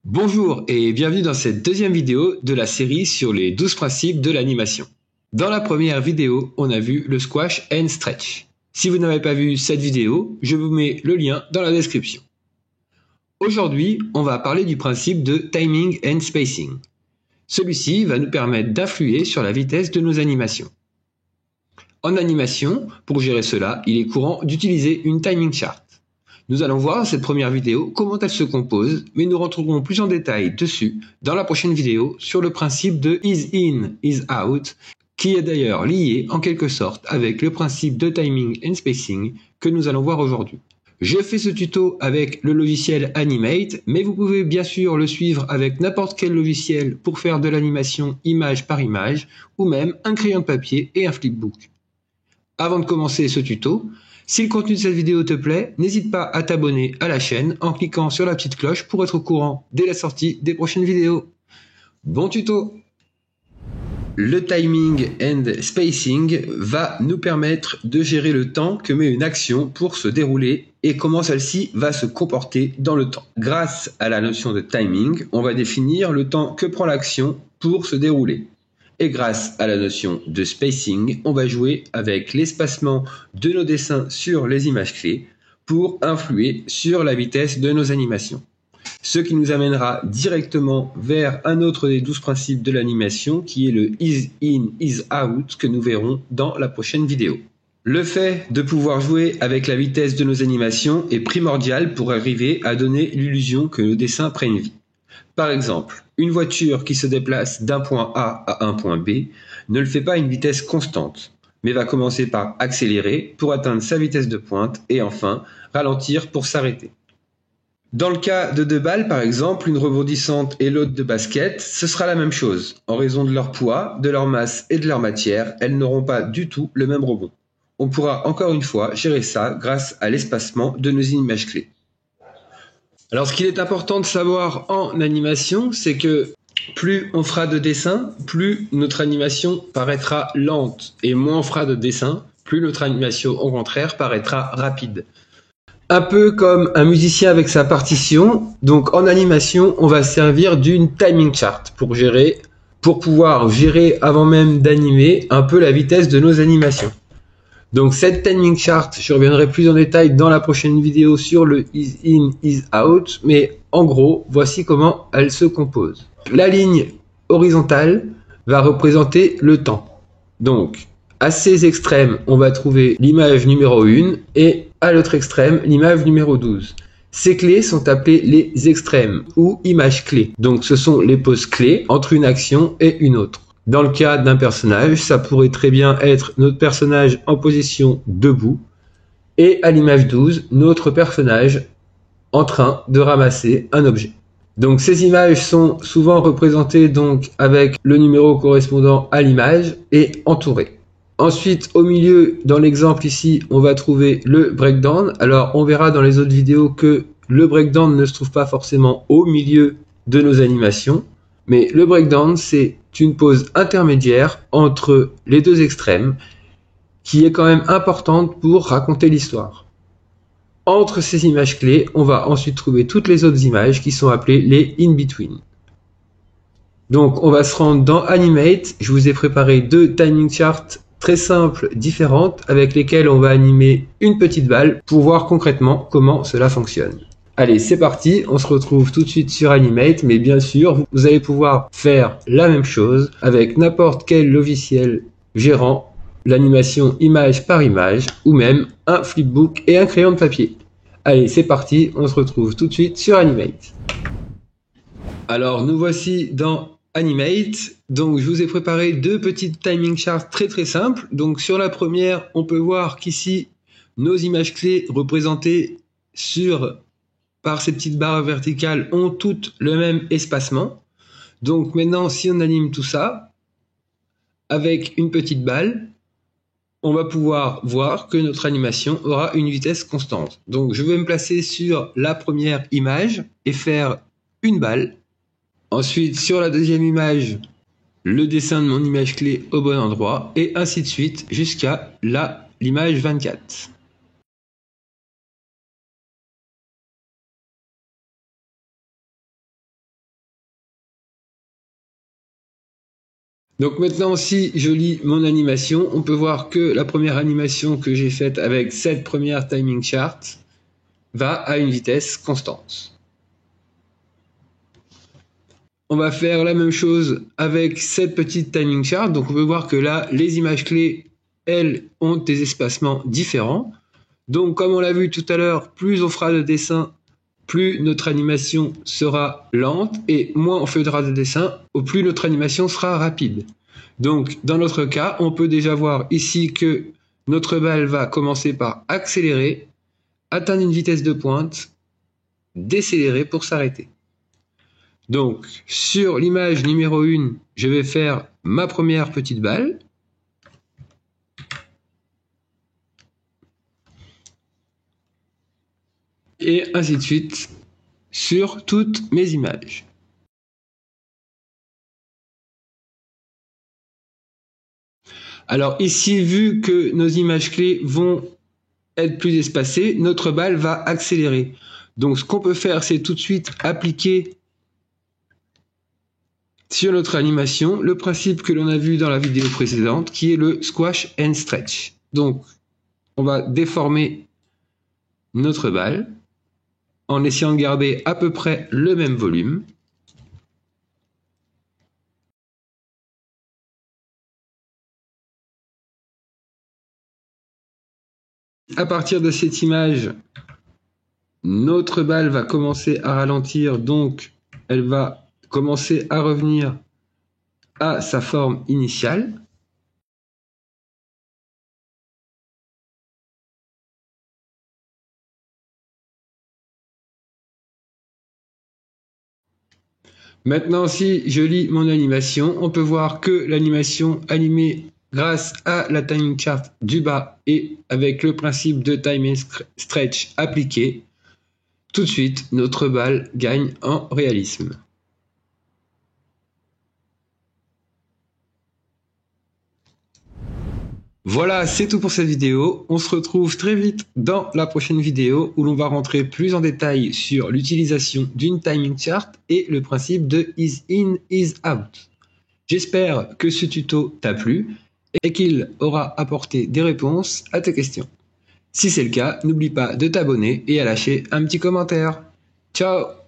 Bonjour et bienvenue dans cette deuxième vidéo de la série sur les 12 principes de l'animation. Dans la première vidéo, on a vu le squash and stretch. Si vous n'avez pas vu cette vidéo, je vous mets le lien dans la description. Aujourd'hui, on va parler du principe de timing and spacing. Celui-ci va nous permettre d'influer sur la vitesse de nos animations. En animation, pour gérer cela, il est courant d'utiliser une timing chart. Nous allons voir dans cette première vidéo comment elle se compose, mais nous rentrerons plus en détail dessus dans la prochaine vidéo sur le principe de is in, is out, qui est d'ailleurs lié en quelque sorte avec le principe de timing and spacing que nous allons voir aujourd'hui. Je fais ce tuto avec le logiciel Animate, mais vous pouvez bien sûr le suivre avec n'importe quel logiciel pour faire de l'animation image par image, ou même un crayon de papier et un flipbook. Avant de commencer ce tuto, si le contenu de cette vidéo te plaît, n'hésite pas à t'abonner à la chaîne en cliquant sur la petite cloche pour être au courant dès la sortie des prochaines vidéos. Bon tuto! Le timing and spacing va nous permettre de gérer le temps que met une action pour se dérouler et comment celle-ci va se comporter dans le temps. Grâce à la notion de timing, on va définir le temps que prend l'action pour se dérouler. Et grâce à la notion de spacing, on va jouer avec l'espacement de nos dessins sur les images clés pour influer sur la vitesse de nos animations. Ce qui nous amènera directement vers un autre des 12 principes de l'animation qui est le is in, is out que nous verrons dans la prochaine vidéo. Le fait de pouvoir jouer avec la vitesse de nos animations est primordial pour arriver à donner l'illusion que nos dessins prennent vie. Par exemple, une voiture qui se déplace d'un point A à un point B ne le fait pas à une vitesse constante, mais va commencer par accélérer pour atteindre sa vitesse de pointe et enfin ralentir pour s'arrêter. Dans le cas de deux balles, par exemple, une rebondissante et l'autre de basket, ce sera la même chose. En raison de leur poids, de leur masse et de leur matière, elles n'auront pas du tout le même rebond. On pourra encore une fois gérer ça grâce à l'espacement de nos images clés. Alors, ce qu'il est important de savoir en animation, c'est que plus on fera de dessins, plus notre animation paraîtra lente. Et moins on fera de dessins, plus notre animation, au contraire, paraîtra rapide. Un peu comme un musicien avec sa partition. Donc, en animation, on va servir d'une timing chart pour pouvoir gérer avant même d'animer un peu la vitesse de nos animations. Donc cette timing chart, je reviendrai plus en détail dans la prochaine vidéo sur le is in, is out, mais en gros, voici comment elle se compose. La ligne horizontale va représenter le temps. Donc, à ces extrêmes, on va trouver l'image numéro 1 et à l'autre extrême, l'image numéro 12. Ces clés sont appelées les extrêmes ou images clés. Donc ce sont les pauses clés entre une action et une autre. Dans le cas d'un personnage, ça pourrait très bien être notre personnage en position debout et à l'image 12, notre personnage en train de ramasser un objet. Donc ces images sont souvent représentées donc avec le numéro correspondant à l'image et entourées. Ensuite, au milieu, dans l'exemple ici, on va trouver le breakdown. Alors on verra dans les autres vidéos que le breakdown ne se trouve pas forcément au milieu de nos animations. Mais le breakdown, c'est une pause intermédiaire entre les deux extrêmes qui est quand même importante pour raconter l'histoire. Entre ces images clés, on va ensuite trouver toutes les autres images qui sont appelées les in-between. Donc on va se rendre dans Animate. Je vous ai préparé deux timing charts très simples, différentes, avec lesquelles on va animer une petite balle pour voir concrètement comment cela fonctionne. Allez, c'est parti, on se retrouve tout de suite sur Animate, mais bien sûr, vous allez pouvoir faire la même chose avec n'importe quel logiciel gérant l'animation image par image, ou même un flipbook et un crayon de papier. Allez, c'est parti, on se retrouve tout de suite sur Animate. Alors, nous voici dans Animate. Donc, je vous ai préparé deux petites timing charts très très simples. Donc, sur la première, on peut voir qu'ici, nos images clés représentées par ces petites barres verticales ont toutes le même espacement. Donc maintenant, si on anime tout ça avec une petite balle, on va pouvoir voir que notre animation aura une vitesse constante. Donc je vais me placer sur la première image et faire une balle. Ensuite, sur la deuxième image, le dessin de mon image clé au bon endroit et ainsi de suite jusqu'à l'image 24. Donc maintenant, si je lis mon animation, on peut voir que la première animation que j'ai faite avec cette première timing chart va à une vitesse constante. On va faire la même chose avec cette petite timing chart. Donc on peut voir que là, les images clés, elles, ont des espacements différents. Donc comme on l'a vu tout à l'heure, plus on fera de dessins, plus notre animation sera lente, et moins on fera de dessins, au plus notre animation sera rapide. Donc dans notre cas, on peut déjà voir ici que notre balle va commencer par accélérer, atteindre une vitesse de pointe, décélérer pour s'arrêter. Donc sur l'image numéro 1, je vais faire ma première petite balle. Et ainsi de suite sur toutes mes images. Alors ici, vu que nos images clés vont être plus espacées, notre balle va accélérer. Donc ce qu'on peut faire, c'est tout de suite appliquer sur notre animation le principe que l'on a vu dans la vidéo précédente, qui est le squash and stretch. Donc on va déformer notre balle en essayant de garder à peu près le même volume. À partir de cette image, notre balle va commencer à ralentir, donc elle va commencer à revenir à sa forme initiale. Maintenant, si je lis mon animation, on peut voir que l'animation animée grâce à la timing chart du bas et avec le principe de time and stretch appliqué, tout de suite, notre balle gagne en réalisme. Voilà, c'est tout pour cette vidéo. On se retrouve très vite dans la prochaine vidéo où l'on va rentrer plus en détail sur l'utilisation d'une timing chart et le principe de is in, is out. J'espère que ce tuto t'a plu et qu'il aura apporté des réponses à tes questions. Si c'est le cas, n'oublie pas de t'abonner et à lâcher un petit commentaire. Ciao!